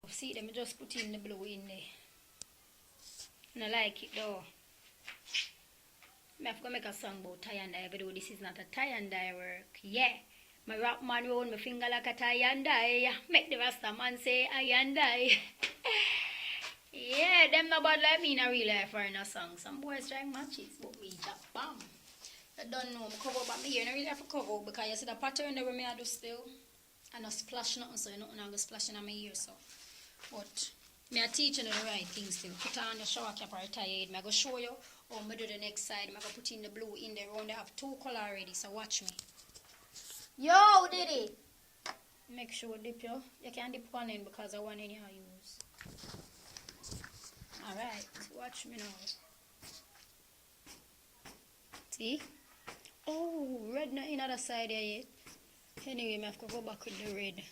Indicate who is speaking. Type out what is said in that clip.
Speaker 1: See them, just put in the blue in there. And I like it though. I have to make a song about tie and dye, but though this is not a tie and dye work. Yeah. My rap man round my finger like a tie and dye. Make the Rasta man say I and dye. Yeah, them no bad like me in a real life or in a song. Some boys try matches, but me that bam. I don't know, I cover but me here, I really have to cover because you see the pattern there me I do still. I not splash nothing, so nothing I go splashing on my ear so. But me I teaching you the right things still. Put on the shower cap or tie head. I go show you how I do the next side. I go put in the blue in there. Round they have 2 color already, so watch me. Yo, Diddy! Make sure dip you. You can dip one in because I want in your use. Alright, watch me now. See? Oh, red not in other side there yet. Anyway, I have to go back with the red.